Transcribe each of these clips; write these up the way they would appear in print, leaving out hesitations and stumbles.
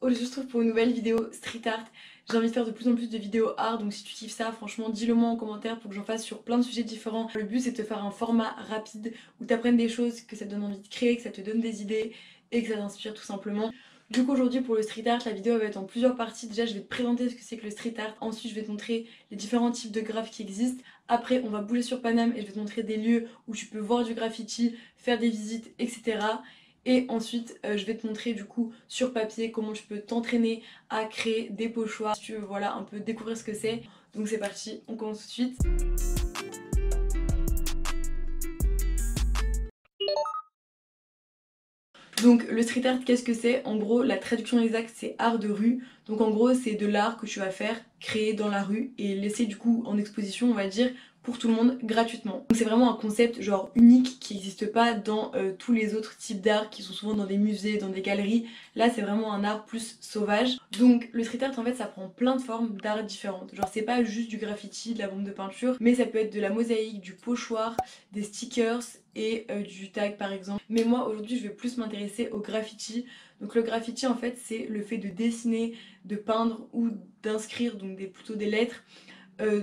Aujourd'hui je se retrouve pour une nouvelle vidéo street art. J'ai envie de faire de plus en plus de vidéos art, donc si tu kiffes ça, franchement dis-le moi en commentaire pour que j'en fasse sur plein de sujets différents. Le but c'est de te faire un format rapide où tu apprennes des choses, que ça te donne envie de créer, que ça te donne des idées et que ça t'inspire tout simplement. Du coup aujourd'hui pour le street art, la vidéo va être en plusieurs parties. Déjà je vais te présenter ce que c'est que le street art, ensuite je vais te montrer les différents types de graphes qui existent. Après on va bouger sur Paname et je vais te montrer des lieux où tu peux voir du graffiti, faire des visites, etc. Et ensuite, je vais te montrer du coup sur papier comment tu peux t'entraîner à créer des pochoirs. Si tu veux voilà, un peu découvrir ce que c'est. Donc c'est parti, on commence tout de suite. Donc le street art, qu'est-ce que c'est? En gros, la traduction exacte, c'est art de rue. Donc en gros, c'est de l'art que tu vas faire, créer dans la rue et laisser du coup en exposition, on va dire, pour tout le monde gratuitement. Donc c'est vraiment un concept genre unique qui n'existe pas dans tous les autres types d'art qui sont souvent dans des musées, dans des galeries. Là, c'est vraiment un art plus sauvage. Donc le street art, en fait, ça prend plein de formes d'art différentes. Genre c'est pas juste du graffiti, de la bombe de peinture, mais ça peut être de la mosaïque, du pochoir, des stickers et du tag par exemple. Mais moi aujourd'hui je vais plus m'intéresser au graffiti. Donc le graffiti en fait c'est le fait de dessiner, de peindre ou d'inscrire donc plutôt des lettres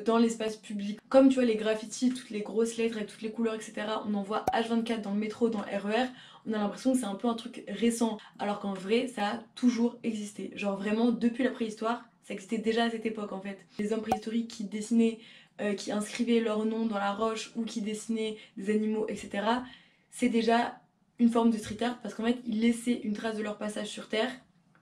dans l'espace public. Comme tu vois les graffitis, toutes les grosses lettres avec toutes les couleurs etc. On en voit H24 dans le métro, dans le RER. On a l'impression que c'est un peu un truc récent alors qu'en vrai ça a toujours existé. Genre vraiment depuis la préhistoire ça existait déjà à cette époque en fait. Les hommes préhistoriques qui dessinaient qui inscrivaient leur nom dans la roche ou qui dessinaient des animaux, etc. C'est déjà une forme de street art parce qu'en fait, ils laissaient une trace de leur passage sur Terre,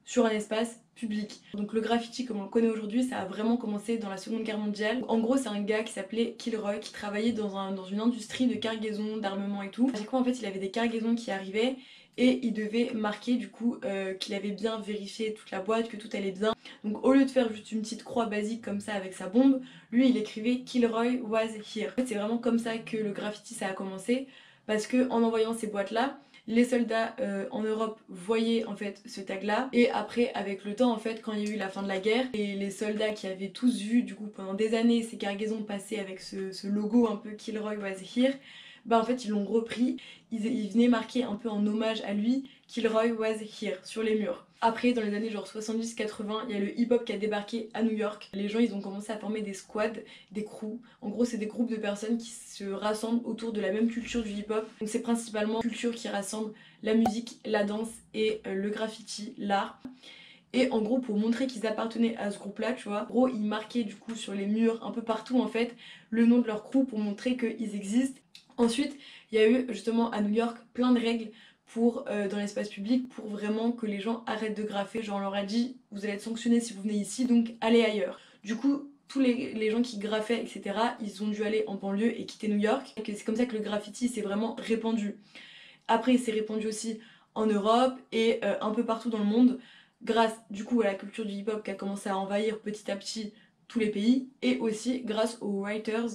sur un espace public. Donc le graffiti, comme on le connaît aujourd'hui, ça a vraiment commencé dans la Seconde Guerre mondiale. En gros, c'est un gars qui s'appelait Kilroy, qui travaillait dans une industrie de cargaison, d'armement et tout. À chaque fois, en fait, il avait des cargaisons qui arrivaient et il devait marquer du coup qu'il avait bien vérifié toute la boîte, que tout allait bien. Donc au lieu de faire juste une petite croix basique comme ça avec sa bombe, lui il écrivait Kilroy was here. En fait, c'est vraiment comme ça que le graffiti ça a commencé parce que en envoyant ces boîtes là, les soldats en Europe voyaient en fait ce tag là et après avec le temps en fait quand il y a eu la fin de la guerre et les soldats qui avaient tous vu du coup pendant des années ces cargaisons passer avec ce logo un peu Kilroy was here, bah en fait ils l'ont repris, ils venaient marquer un peu en hommage à lui Kilroy was here sur les murs. Après dans les années genre 70-80 il y a le hip hop qui a débarqué à New York, les gens ils ont commencé à former des squads, des crews, en gros c'est des groupes de personnes qui se rassemblent autour de la même culture du hip hop. Donc c'est principalement une culture qui rassemble la musique, la danse et le graffiti, l'art. Et en gros, pour montrer qu'ils appartenaient à ce groupe-là, tu vois, en gros, ils marquaient du coup sur les murs, un peu partout en fait, le nom de leur crew pour montrer qu'ils existent. Ensuite, il y a eu justement à New York plein de règles pour dans l'espace public pour vraiment que les gens arrêtent de graffer. Genre on leur a dit vous allez être sanctionnés si vous venez ici, donc allez ailleurs. Du coup, tous les gens qui graffaient, etc., ils ont dû aller en banlieue et quitter New York. Et c'est comme ça que le graffiti s'est vraiment répandu. Après, il s'est répandu aussi en Europe et un peu partout dans le monde, grâce du coup à la culture du hip-hop qui a commencé à envahir petit à petit tous les pays, et aussi grâce aux writers.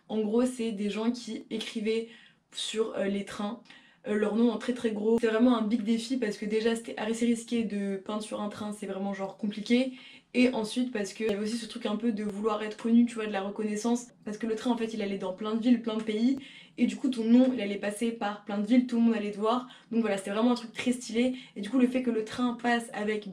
En gros, c'est des gens qui écrivaient sur les trains leur nom en très très gros. C'est vraiment un big défi parce que déjà c'était assez risqué de peindre sur un train, c'est vraiment genre compliqué. Et ensuite parce qu'il y avait aussi ce truc un peu de vouloir être connu, tu vois, de la reconnaissance. Parce que le train en fait il allait dans plein de villes, plein de pays. Et du coup ton nom il allait passer par plein de villes, tout le monde allait te voir. Donc voilà, c'était vraiment un truc très stylé. Et du coup le fait que le train passe avec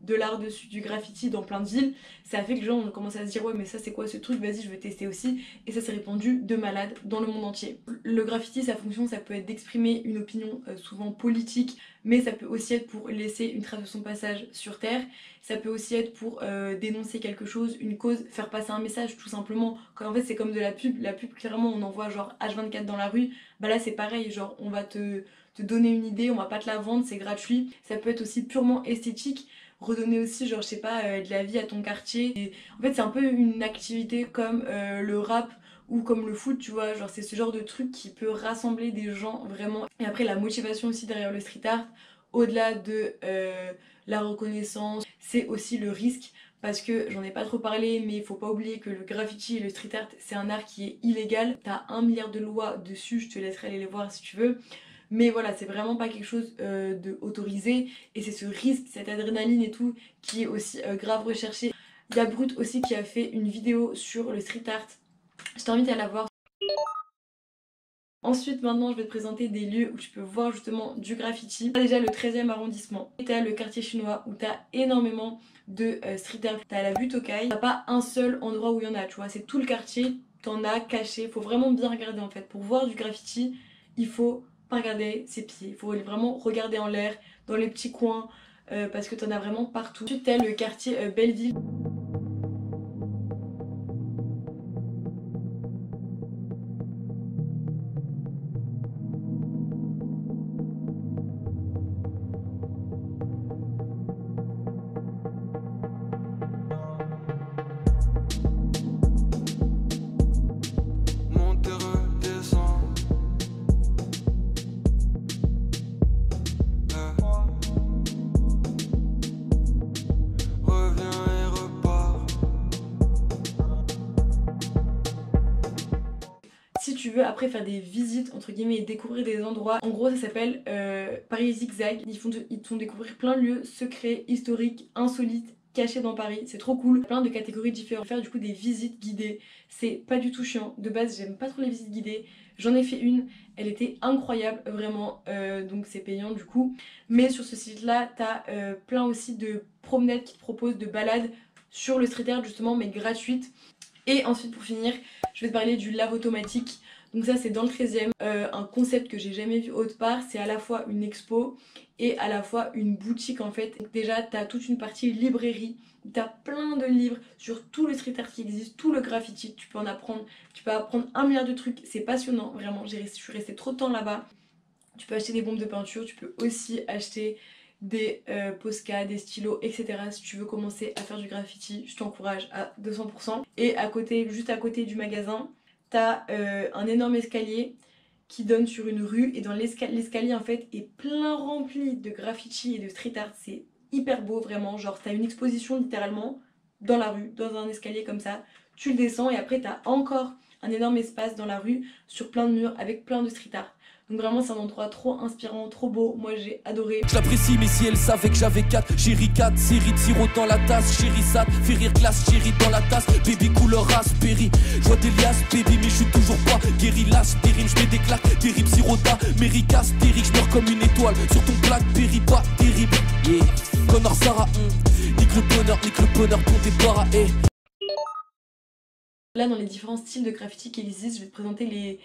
de l'art dessus, du graffiti dans plein de villes, ça a fait que les gens ont commencé à se dire ouais mais ça c'est quoi ce truc, vas-y je veux tester aussi. Et ça s'est répandu de malade dans le monde entier. Le graffiti, sa fonction ça peut être d'exprimer une opinion souvent politique, mais ça peut aussi être pour laisser une trace de son passage sur Terre. Ça peut aussi être pour dénoncer quelque chose, une cause, faire passer un message tout simplement. Quand en fait c'est comme de la pub clairement on envoie genre H24 dans la rue, bah là c'est pareil, genre on va te donner une idée, on va pas te la vendre, c'est gratuit. Ça peut être aussi purement esthétique, redonner aussi genre je sais pas de la vie à ton quartier. Et en fait c'est un peu une activité comme le rap ou comme le foot, tu vois, genre c'est ce genre de truc qui peut rassembler des gens vraiment. Et après la motivation aussi derrière le street art, au-delà de la reconnaissance, c'est aussi le risque. Parce que j'en ai pas trop parlé, mais il faut pas oublier que le graffiti et le street art, c'est un art qui est illégal. T'as 1 milliard de lois dessus, je te laisserai aller les voir si tu veux. Mais voilà, c'est vraiment pas quelque chose de autorisé. Et c'est ce risque, cette adrénaline et tout, qui est aussi grave recherché. Il y a Brut aussi qui a fait une vidéo sur le street art. Je t'invite à la voir. Ensuite maintenant je vais te présenter des lieux où tu peux voir justement du graffiti. T'as déjà le 13e arrondissement, et t'as le quartier chinois où t'as énormément de street art. T'as la butte Tokai, t'as pas un seul endroit où il y en a, tu vois, c'est tout le quartier, t'en as caché. Faut vraiment bien regarder en fait. Pour voir du graffiti, il faut pas regarder ses pieds, il faut vraiment regarder en l'air, dans les petits coins, parce que t'en as vraiment partout. Ensuite t'as le quartier Belleville. Si tu veux après faire des visites entre guillemets et découvrir des endroits, en gros ça s'appelle Paris Zigzag. Ils te font découvrir plein de lieux secrets, historiques, insolites, cachés dans Paris. C'est trop cool, plein de catégories différentes. Faire du coup des visites guidées, c'est pas du tout chiant. De base j'aime pas trop les visites guidées, j'en ai fait une, elle était incroyable vraiment, donc c'est payant du coup. Mais sur ce site là t'as plein aussi de promenades qui te proposent de balades sur le street art justement mais gratuites. Et ensuite pour finir, je vais te parler du lave automatique. Donc ça c'est dans le 13e, un concept que j'ai jamais vu autre part. C'est à la fois une expo et à la fois une boutique en fait. Donc déjà t'as toute une partie librairie, t'as plein de livres sur tout le street art qui existe, tout le graffiti. Tu peux en apprendre, tu peux apprendre un milliard de trucs, c'est passionnant vraiment. Je suis restée trop de temps là-bas. Tu peux acheter des bombes de peinture, tu peux aussi acheter des Posca, des stylos, etc. Si tu veux commencer à faire du graffiti, je t'encourage à 200%. Et à côté, juste à côté du magasin, t'as un énorme escalier qui donne sur une rue. Et dans l'escalier en fait est plein rempli de graffiti et de street art. C'est hyper beau vraiment, genre t'as une exposition littéralement dans la rue, dans un escalier comme ça. Tu le descends et après t'as encore un énorme espace dans la rue sur plein de murs avec plein de street art. Donc vraiment c'est un endroit trop inspirant, trop beau, moi j'ai adoré. Je l'apprécie mais si elle savait que j'avais 4, chérie 4, série de sirop dans la tasse, chérie ça, fait rire glace, chérie dans la tasse, baby couleur raspberry. Je vois des liasses, baby mais je suis toujours pas guéri, lâche des rimes, je mets des claques, terrible sirota, mérica, stérique, je meurs comme une étoile, sur ton Blackberry, pas terrible, yeah. Connor Sarah, nique le bonheur, ton départ, eh. Là dans les différents styles de graffiti qui existent, je vais te présenter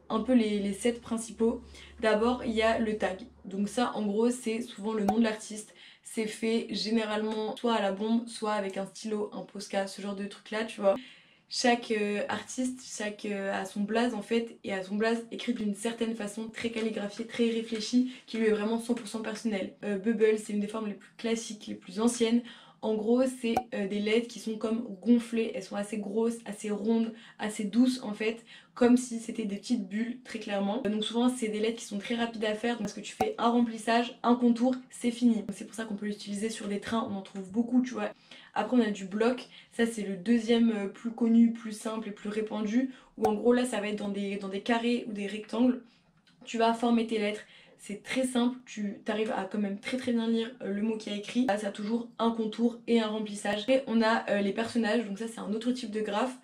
un peu les 7 principaux. D'abord il y a le tag, donc ça en gros c'est souvent le nom de l'artiste, c'est fait généralement soit à la bombe, soit avec un stylo, un Posca, ce genre de truc là tu vois. Chaque artiste, a son blaze en fait, et à son blaze écrit d'une certaine façon, très calligraphiée, très réfléchie, qui lui est vraiment 100% personnel. Bubble c'est une des formes les plus classiques, les plus anciennes. En gros c'est des lettres qui sont comme gonflées, elles sont assez grosses, assez rondes, assez douces en fait, comme si c'était des petites bulles très clairement. Donc souvent c'est des lettres qui sont très rapides à faire, parce que tu fais un remplissage, un contour, c'est fini. C'est pour ça qu'on peut l'utiliser sur des trains, on en trouve beaucoup tu vois. Après on a du bloc, ça c'est le deuxième plus connu, plus simple et plus répandu, où en gros là ça va être dans des carrés ou des rectangles. Tu vas former tes lettres. C'est très simple, tu arrives à quand même très bien lire le mot qui a écrit. Là, ça a toujours un contour et un remplissage. Et on a les personnages, donc ça c'est un autre type de graphe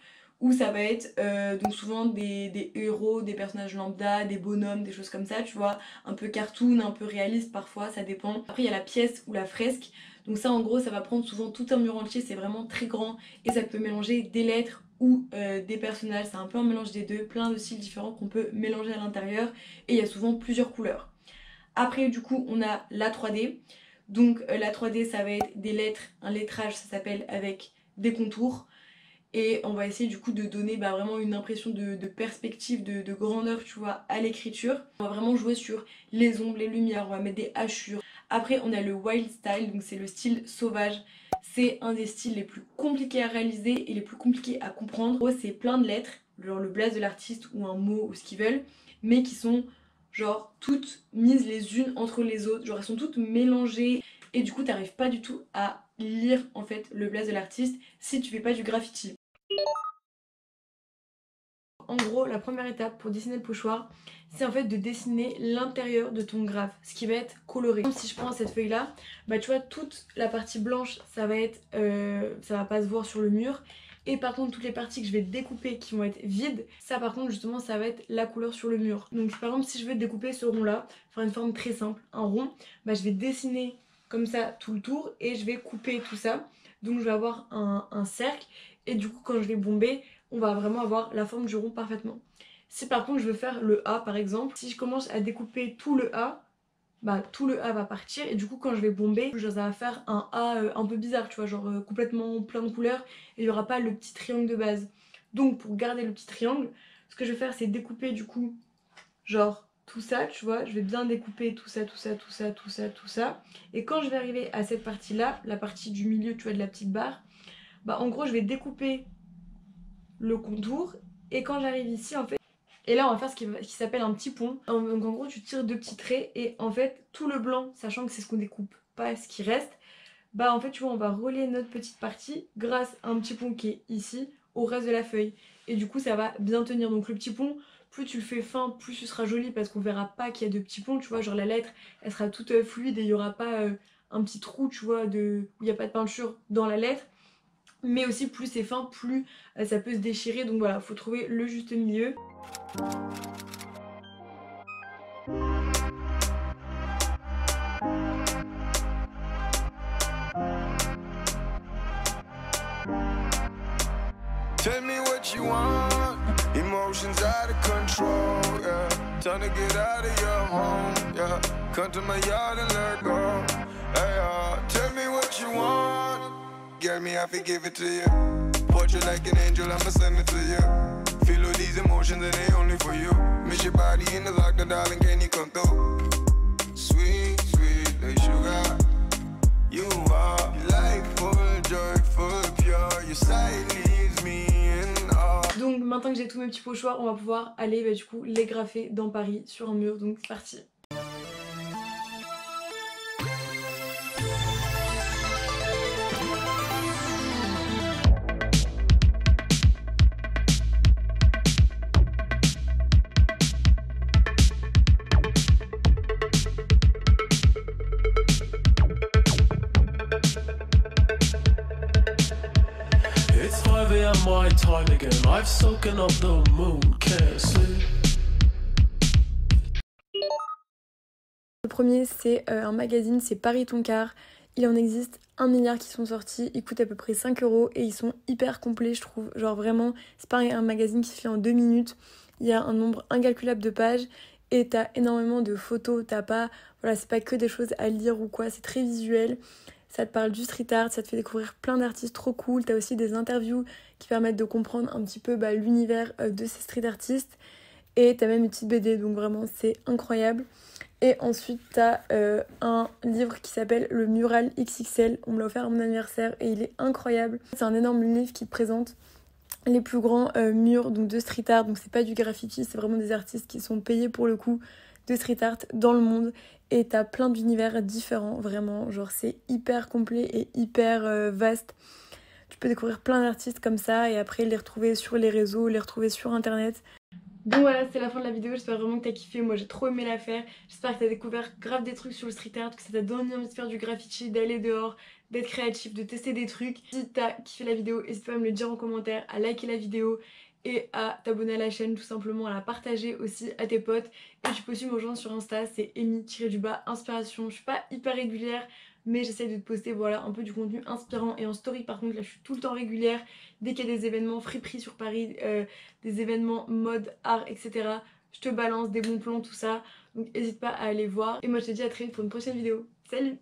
où ça va être donc souvent des héros, des personnages lambda, des bonhommes, des choses comme ça, tu vois, un peu cartoon, un peu réaliste parfois, ça dépend. Après il y a la pièce ou la fresque, donc ça en gros ça va prendre souvent tout un mur entier, c'est vraiment très grand et ça peut mélanger des lettres ou des personnages, c'est un peu un mélange des deux, plein de styles différents qu'on peut mélanger à l'intérieur et il y a souvent plusieurs couleurs. Après du coup on a la 3D, donc la 3D ça va être des lettres, un lettrage ça s'appelle avec des contours, et on va essayer du coup de donner vraiment une impression de perspective, de grandeur tu vois à l'écriture. On va vraiment jouer sur les ombres, les lumières, on va mettre des hachures. Après on a le wild style, donc c'est le style sauvage. C'est un des styles les plus compliqués à réaliser et les plus compliqués à comprendre. En gros c'est plein de lettres, genre le blaze de l'artiste ou un mot ou ce qu'ils veulent, mais qui sont genre toutes mises les unes entre les autres, genre elles sont toutes mélangées et du coup t'arrives pas du tout à lire en fait le blaze de l'artiste si tu fais pas du graffiti. En gros la première étape pour dessiner le pochoir, c'est en fait de dessiner l'intérieur de ton graphe, ce qui va être coloré. Si je prends cette feuille là, tu vois toute la partie blanche ça va être, ça va pas se voir sur le mur, Et par contre toutes les parties que je vais découper qui vont être vides, ça par contre justement ça va être la couleur sur le mur. Donc par exemple si je veux découper ce rond là, faire une forme très simple, un rond, bah je vais dessiner comme ça tout le tour et je vais couper tout ça. Donc je vais avoir un cercle et du coup quand je vais bomber, on va vraiment avoir la forme du rond parfaitement. Si par contre je veux faire le A par exemple, si je commence à découper tout le A, bah tout le A va partir et du coup quand je vais bomber, ça va faire un A un peu bizarre, tu vois, genre complètement plein de couleurs et il n'y aura pas le petit triangle de base. Donc pour garder le petit triangle, ce que je vais faire c'est découper du coup genre tout ça, tu vois, je vais bien découper tout ça, tout ça, tout ça, tout ça, tout ça. Et quand je vais arriver à cette partie là, la partie du milieu, tu vois, de la petite barre, bah en gros je vais découper le contour et quand j'arrive ici en fait, et là on va faire ce qui s'appelle un petit pont. Donc en gros tu tires deux petits traits et en fait tout le blanc, sachant que c'est ce qu'on découpe, pas ce qui reste, bah en fait tu vois on va relier notre petite partie grâce à un petit pont qui est ici au reste de la feuille. Et du coup ça va bien tenir. Donc le petit pont, plus tu le fais fin, plus ce sera joli parce qu'on verra pas qu'il y a de petits ponts, tu vois, genre la lettre elle sera toute fluide et il y aura pas un petit trou, tu vois, où il n'y a pas de peinture dans la lettre. Mais aussi plus c'est fin, plus ça peut se déchirer. Donc voilà, faut trouver le juste milieu. Tell me what you want, emotions out of control, yeah. Time to get out of your home, yeah. Come to my yard and let go, hey, tell me what you want, get me, I forgive it to you. Portrait like an angel, I'ma send it to you. Feel all these emotions and they only for you. Miss your body in the lockdown, darling, can you come through? Sweet, sweet like sugar. You are life full, joyful, pure. Your sight leaves me in awe. Donc maintenant que j'ai tous mes petits pochoirs, on va pouvoir aller du coup les graffer dans Paris sur un mur. Donc c'est parti. My time again. I've soaken up the moon, can't sleep. Le premier c'est un magazine, c'est Paris ton quart. Il en existe 1 milliard qui sont sortis, ils coûtent à peu près 5 € et ils sont hyper complets je trouve. Genre vraiment, c'est pas un magazine qui se fait en 2 minutes. Il y a un nombre incalculable de pages et t'as énormément de photos. T'as pas, voilà, c'est pas que des choses à lire ou quoi, c'est très visuel. Ça te parle du street art, ça te fait découvrir plein d'artistes trop cool. T'as aussi des interviews qui permettent de comprendre un petit peu l'univers de ces street artistes. Et t'as même une petite BD, donc vraiment c'est incroyable. Et ensuite t'as un livre qui s'appelle Le Mural XXL. On me l'a offert à mon anniversaire et il est incroyable. C'est un énorme livre qui te présente les plus grands murs donc de street art. Donc c'est pas du graffiti, c'est vraiment des artistes qui sont payés pour le coup de street art dans le monde. Et t'as plein d'univers différents, vraiment, genre c'est hyper complet et hyper vaste. Tu peux découvrir plein d'artistes comme ça et après les retrouver sur les réseaux, les retrouver sur internet. Donc voilà, c'est la fin de la vidéo, j'espère vraiment que t'as kiffé, moi j'ai trop aimé la faire. J'espère que t'as découvert grave des trucs sur le street art, que ça t'a donné envie de faire du graffiti, d'aller dehors, d'être créatif, de tester des trucs. Si t'as kiffé la vidéo, n'hésite pas à me le dire en commentaire, à liker la vidéo et à t'abonner à la chaîne, tout simplement à la partager aussi à tes potes. Et tu peux aussi me rejoindre sur Insta, c'est Amy-inspiration. Je suis pas hyper régulière mais j'essaie de te poster voilà un peu du contenu inspirant. Et en story par contre là je suis tout le temps régulière. Dès qu'il y a des événements friperies sur Paris, des événements mode, art, etc., je te balance des bons plans, tout ça. Donc n'hésite pas à aller voir. Et moi je te dis à très vite pour une prochaine vidéo. Salut!